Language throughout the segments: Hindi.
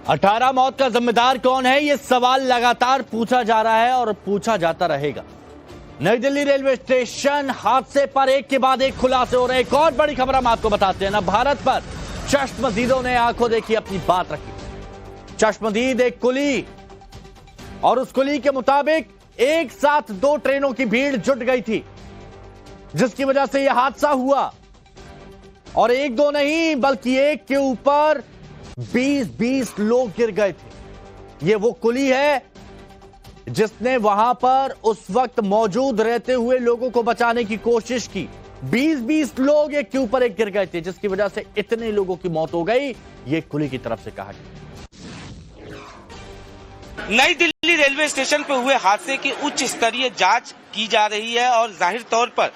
18 मौत का जिम्मेदार कौन है, यह सवाल लगातार पूछा जा रहा है और पूछा जाता रहेगा। नई दिल्ली रेलवे स्टेशन हादसे पर एक के बाद एक खुलासे हो रहे हैं। एक और बड़ी खबर हम आपको बताते हैं ना, भारत पर चश्मदीदों ने आंखों देखी अपनी बात रखी। चश्मदीद एक कुली और उस कुली के मुताबिक एक साथ 2 ट्रेनों की भीड़ जुट गई थी, जिसकी वजह से यह हादसा हुआ। और 1-2 नहीं बल्कि एक के ऊपर 20-20 लोग गिर गए थे। यह वो कुली है जिसने वहां पर उस वक्त मौजूद रहते हुए लोगों को बचाने की कोशिश की। 20-20 लोग एक के ऊपर एक गिर गए थे, जिसकी वजह से इतने लोगों की मौत हो गई, यह कुली की तरफ से कहा गया। नई दिल्ली रेलवे स्टेशन पर हुए हादसे की उच्च स्तरीय जांच की जा रही है और जाहिर तौर पर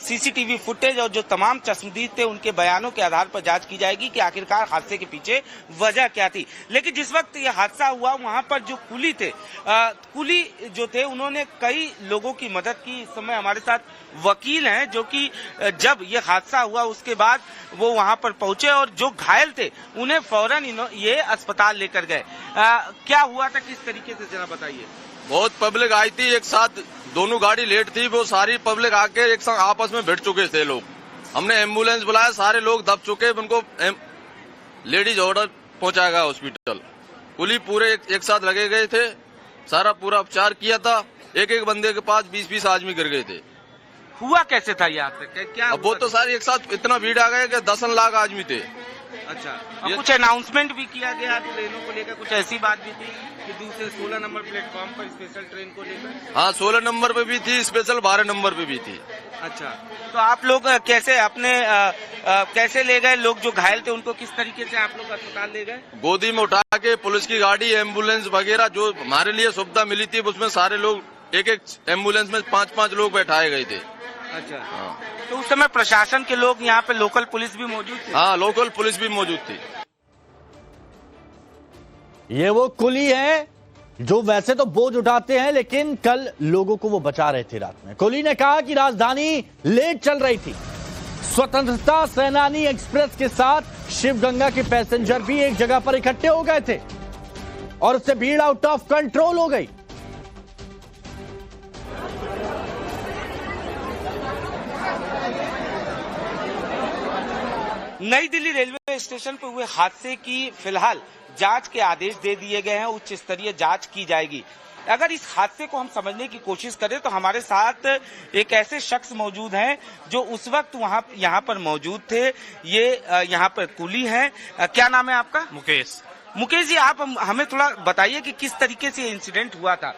सीसीटीवी फुटेज और जो तमाम चश्मदीद थे उनके बयानों के आधार पर जांच की जाएगी कि आखिरकार हादसे के पीछे वजह क्या थी। लेकिन जिस वक्त ये हादसा हुआ वहां पर जो कुली थे, कुली जो थे उन्होंने कई लोगों की मदद की। इस समय हमारे साथ वकील हैं जो कि जब ये हादसा हुआ उसके बाद वो वहां पर पहुंचे और जो घायल थे उन्हें फौरन ये अस्पताल लेकर गए। क्या हुआ था, किस तरीके से जरा बताइए। बहुत पब्लिक आई थी एक साथ, दोनों गाड़ी लेट थी, वो सारी पब्लिक आके एक साथ आपस में भिड़ चुके थे लोग। हमने एम्बुलेंस बुलाया, सारे लोग दब चुके, उनको लेडीज ऑर्डर पहुंचाया गया हॉस्पिटल। कुली पूरे एक साथ लगे गए थे, सारा पूरा उपचार किया था। एक एक बंदे के पास 20-20 आदमी गिर गए थे। हुआ कैसे था यहाँ पे, क्या अब वो तो सारी एक साथ इतना भीड़ आ गया कि 10 लाख आदमी थे। अच्छा, और कुछ अनाउंसमेंट भी किया गया ट्रेनों को लेकर, कुछ ऐसी बात भी थी कि दूसरे 16 नंबर प्लेटफॉर्म पर स्पेशल ट्रेन को लेकर? हाँ, 16 नंबर पे भी थी स्पेशल, 12 नंबर पे भी थी। अच्छा, तो आप लोग कैसे अपने कैसे ले गए? लोग जो घायल थे उनको किस तरीके से आप लोग अस्पताल ले गए? गोदी में उठा के पुलिस की गाड़ी, एम्बुलेंस वगैरह जो हमारे लिए सुविधा मिली थी उसमें सारे लोग, एक एक एम्बुलेंस में 5-5 लोग बैठाए गए थे। अच्छा, हाँ। तो उस समय प्रशासन के लोग, यहाँ पे लोकल पुलिस भी मौजूद थी? हाँ, लोकल पुलिस भी मौजूद थी। ये वो कुली है जो वैसे तो बोझ उठाते हैं, लेकिन कल लोगों को वो बचा रहे थे रात में। कुली ने कहा कि राजधानी लेट चल रही थी। स्वतंत्रता सेनानी एक्सप्रेस के साथ शिवगंगा के पैसेंजर भी एक जगह पर इकट्ठे हो गए थे और उससे भीड़ आउट ऑफ कंट्रोल हो गई। नई दिल्ली रेलवे स्टेशन पर हुए हादसे की फिलहाल जांच के आदेश दे दिए गए हैं, उच्च स्तरीय जांच की जाएगी। अगर इस हादसे को हम समझने की कोशिश करें तो हमारे साथ एक ऐसे शख्स मौजूद हैं जो उस वक्त यहाँ पर मौजूद थे। ये यहाँ पर कुली हैं। क्या नाम है आपका? मुकेश। मुकेश जी, आप हमें थोड़ा बताइए कि किस तरीके से इंसिडेंट हुआ था।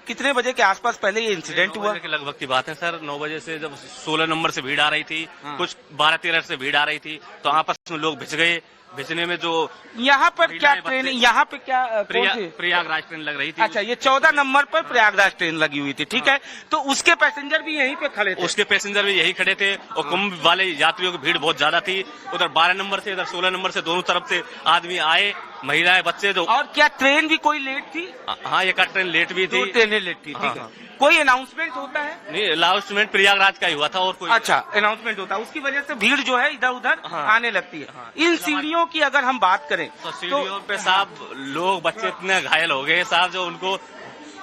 कितने बजे के आसपास पहले ये इंसिडेंट हुआ? 9 बजे के लगभग की बात है सर। 9 बजे से जब 16 नंबर से भीड़ आ रही थी, हाँ। कुछ 12-13 से भीड़ आ रही थी, तो आपस में लोग भिज गए। भिजने में जो यहाँ पर क्या ट्रेन, यहाँ पे क्या प्रयागराज ट्रेन लग रही थी। अच्छा, ये 14 नंबर पर प्रयागराज ट्रेन लगी हुई थी, ठीक है। तो उसके पैसेंजर भी यहीं पे खड़े थे? उसके पैसेंजर भी यही खड़े थे और कुंभ वाले यात्रियों की भीड़ बहुत ज्यादा थी। उधर 12 नंबर से, इधर 16 नंबर से, दोनों तरफ से आदमी आए, महिलाएं, बच्चे। जो और क्या ट्रेन भी कोई लेट थी? हाँ, एक ट्रेन लेट भी थी। 2 ट्रेनें लेट थी, ठीक है। कोई अनाउंसमेंट होता है? नहीं, अनाउंसमेंट प्रयागराज का ही हुआ था और कोई। अच्छा, अनाउंसमेंट होता है, उसकी वजह से भीड़ जो है इधर उधर आने लगती है। हाँ। इन सीढ़ियों की अगर हम बात करें तो सीढ़ियों पे साहब लोग, बच्चे इतने घायल हो गए साहब, जो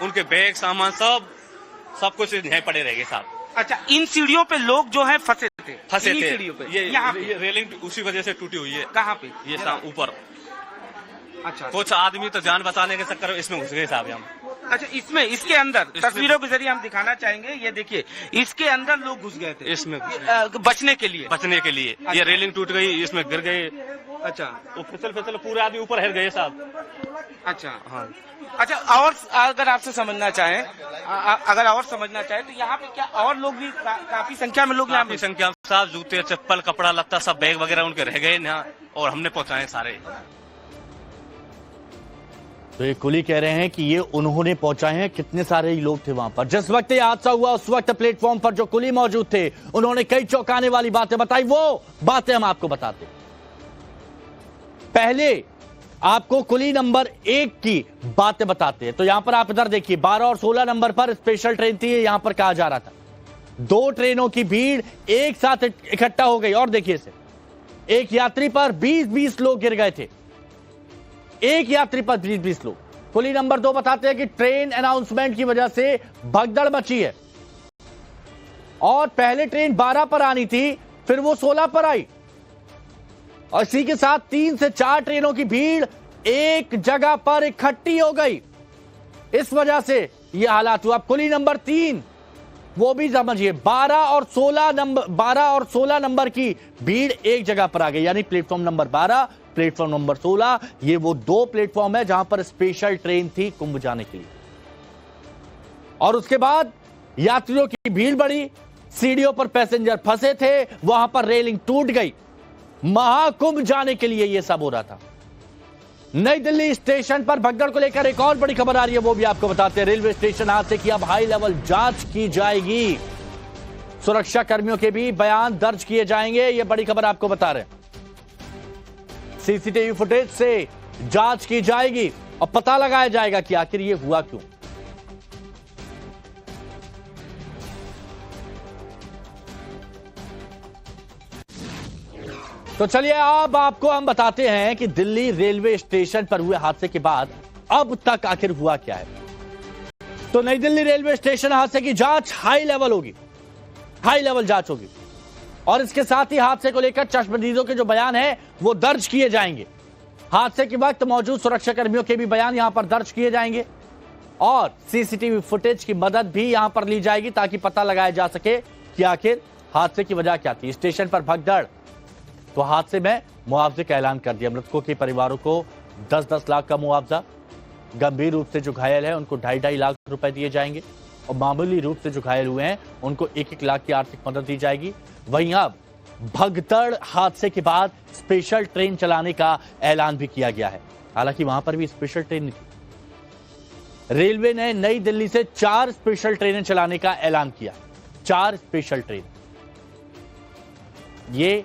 उनके बैग सामान सब कुछ यहीं पड़े रह गए साहब। अच्छा, इन सीढ़ियों पे लोग जो है फंसे थे? सीढ़ियों पे ये रेलिंग उसी वजह से टूटी हुई है। कहाँ पे? ये साहब ऊपर। अच्छा, कुछ आदमी तो जान बचाने के चक्कर में इसमें घुस गए साहब यहाँ। अच्छा, इसके अंदर तस्वीरों के जरिए हम दिखाना चाहेंगे। ये देखिए, इसके अंदर लोग घुस गए थे इसमें बचने के लिए। अच्छा। ये रेलिंग टूट गई, इसमें गिर गए। अच्छा, वो फिसल पूरे आदमी ऊपर हिल गए साहब। अच्छा, हाँ। अच्छा, और अगर आपसे समझना चाहें, तो यहाँ पे क्या और लोग भी, काफी संख्या में लोग यहाँ पे? संख्या में साहब, जूते, चप्पल, कपड़ा लत्ता सब, बैग वगैरह उनके रह गए यहाँ और हमने पहुंचाए सारे। तो ये कुली कह रहे हैं कि ये उन्होंने पहुंचाए हैं। कितने सारे लोग थे वहां पर जिस वक्त ये हादसा हुआ? उस वक्त प्लेटफॉर्म पर जो कुली मौजूद थे उन्होंने कई चौंकाने वाली बातें बताई। वो बातें हम आपको बताते। पहले आपको कुली नंबर 1 की बातें बताते हैं। तो यहां पर आप इधर देखिए, 12 और 16 नंबर पर स्पेशल ट्रेन थी, यहां पर कहा जा रहा था। 2 ट्रेनों की भीड़ एक साथ इकट्ठा हो गई और देखिए इसे, एक यात्री पर 20-20 लोग गिर गए थे। एक यात्री पर 20-20 लोग। कुली नंबर 2 बताते हैं कि ट्रेन अनाउंसमेंट की वजह से भगदड़ मची है और पहले ट्रेन 12 पर आनी थी, फिर वो 16 पर आई और इसी के साथ 3 से 4 ट्रेनों की भीड़ एक जगह पर इकट्ठी हो गई। इस वजह से यह हालात हुआ। कुली नंबर 3 वो भी समझिए 12 और 16 नंबर की भीड़ एक जगह पर आ गई, यानी प्लेटफॉर्म नंबर 12, प्लेटफॉर्म नंबर 16, ये वो 2 प्लेटफॉर्म है जहां पर स्पेशल ट्रेन थी कुंभ जाने के लिए। और उसके बाद यात्रियों की भीड़ बढ़ी, सीढ़ियों पर पैसेंजर फंसे थे, वहां पर रेलिंग टूट गई। महाकुंभ जाने के लिए यह सब हो रहा था। नई दिल्ली स्टेशन पर भगदड़ को लेकर एक और बड़ी खबर आ रही है, वो भी आपको बताते हैं। रेलवे स्टेशन हादसे की अब हाई लेवल जांच की जाएगी, सुरक्षा कर्मियों के भी बयान दर्ज किए जाएंगे, यह बड़ी खबर आपको बता रहे हैं। सीसीटीवी फुटेज से जांच की जाएगी और पता लगाया जाएगा कि आखिर यह हुआ क्यों। तो चलिए अब आपको हम बताते हैं कि दिल्ली रेलवे स्टेशन पर हुए हादसे के बाद अब तक आखिर हुआ क्या है। तो नई दिल्ली रेलवे स्टेशन हादसे की जांच हाई लेवल होगी, हाई लेवल जांच होगी और इसके साथ ही हादसे को लेकर चश्मदीदों के जो बयान है वो दर्ज किए जाएंगे। हादसे के वक्त मौजूद सुरक्षा कर्मियों के भी बयान यहां पर दर्ज किए जाएंगे और सीसीटीवी फुटेज की मदद भी यहां पर ली जाएगी ताकि पता लगाया जा सके कि आखिर हादसे की वजह क्या थी। स्टेशन पर भगदड़, तो हादसे में मुआवजे का ऐलान कर दिया। मृतकों के परिवारों को 10-10 लाख का मुआवजा, गंभीर रूप से जो घायल है उनको 2.5 लाख रुपए दिए जाएंगे और मामूली रूप से जो घायल हुए हैं उनको 1-1 लाख की आर्थिक मदद दी जाएगी। वहीं अब भगदड़ हादसे के बाद स्पेशल ट्रेन चलाने का ऐलान भी किया गया है। हालांकि वहां पर भी स्पेशल ट्रेन नहीं थी। रेलवे ने नई दिल्ली से 4 स्पेशल ट्रेनें चलाने का ऐलान किया, 4 स्पेशल ट्रेन। ये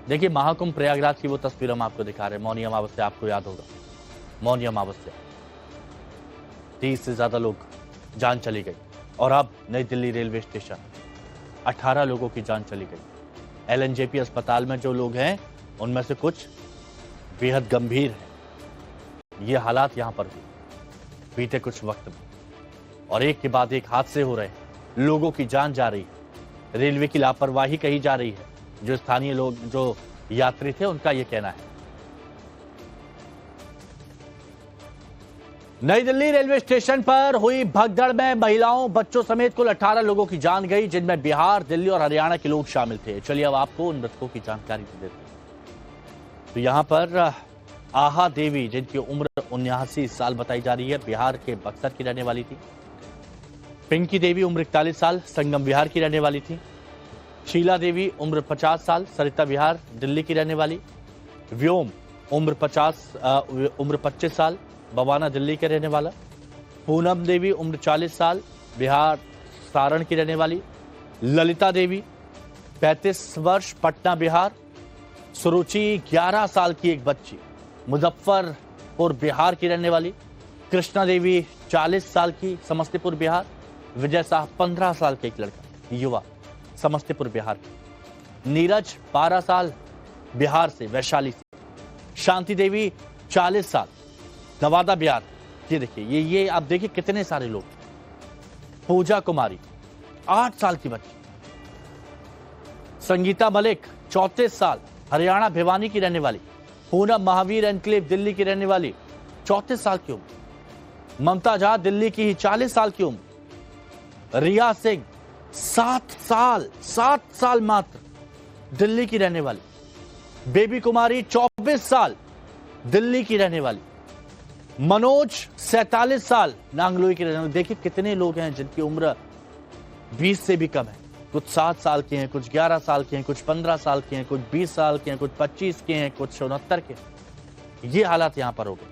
देखिए महाकुंभ प्रयागराज की वो तस्वीर हम आपको दिखा रहे हैं। मौनी अमावस्या आपको याद होगा, मौनी अमावस्या 30 से ज्यादा लोग जान चली गई और अब नई दिल्ली रेलवे स्टेशन 18 लोगों की जान चली गई। LNJP अस्पताल में जो लोग हैं उनमें से कुछ बेहद गंभीर हैं। ये हालात यहां पर हुए बीते कुछ वक्त में और एक के बाद एक हादसे हो रहे हैं, लोगों की जान जा रही है, रेलवे की लापरवाही कही जा रही है। जो स्थानीय लोग, जो यात्री थे, उनका यह कहना है। नई दिल्ली रेलवे स्टेशन पर हुई भगदड़ में महिलाओं, बच्चों समेत कुल 18 लोगों की जान गई, जिनमें बिहार, दिल्ली और हरियाणा के लोग शामिल थे। चलिए अब आपको उन मृतकों की जानकारी दे देते हैं। तो यहां पर आहा देवी, जिनकी उम्र 79 साल बताई जा रही है, बिहार के बक्सर की रहने वाली थी। पिंकी देवी उम्र 41 साल, संगम बिहार की रहने वाली थी। शीला देवी उम्र 50 साल, सरिता बिहार, दिल्ली की रहने वाली। व्योम उम्र 25 साल, बवाना, दिल्ली के रहने वाला। पूनम देवी उम्र 40 साल, बिहार सारण की रहने वाली। ललिता देवी 35 वर्ष, पटना बिहार। सुरुचि 11 साल की एक बच्ची, मुजफ्फरपुर बिहार की रहने वाली। कृष्णा देवी 40 साल की, समस्तीपुर बिहार। विजय साह 15 साल के एक लड़का, युवा, समस्तीपुर बिहार। नीरज 12 साल, बिहार से, वैशाली से। शांति देवी 40 साल, नवादा बिहार। ये देखिए, ये आप देखिए कितने सारे लोग। पूजा कुमारी 8 साल की बच्ची। संगीता मलिक 34 साल, हरियाणा भिवानी की रहने वाली। पूनम महावीर एनक्लेव, दिल्ली की रहने वाली, 34 साल की उम्र। ममता झा, दिल्ली की ही, 40 साल की उम्र। रिया सिंह 7 साल मात्र, दिल्ली की रहने वाली। बेबी कुमारी 24 साल, दिल्ली की रहने वाली। मनोज 47 साल, नांगलोई की रहने वाली। देखिए कितने लोग हैं जिनकी उम्र 20 से भी कम है। कुछ 7 साल के हैं, कुछ 11 साल के हैं, कुछ 15 साल के हैं, कुछ 20 साल के हैं, कुछ 25 के हैं, कुछ 69 के। ये हालात यहां पर हो गए।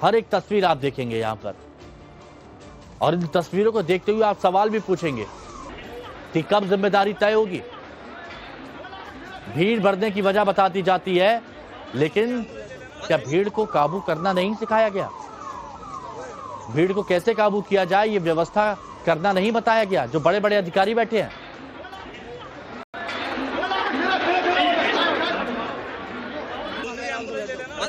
हर एक तस्वीर आप देखेंगे यहां पर और इन तस्वीरों को देखते हुए आप सवाल भी पूछेंगे कि कब जिम्मेदारी तय होगी। भीड़ बढ़ने की वजह बताती जाती है, लेकिन क्या भीड़ को काबू करना नहीं सिखाया गया? भीड़ को कैसे काबू किया जाए ये व्यवस्था करना नहीं बताया गया? जो बड़े बड़े अधिकारी बैठे हैं, दो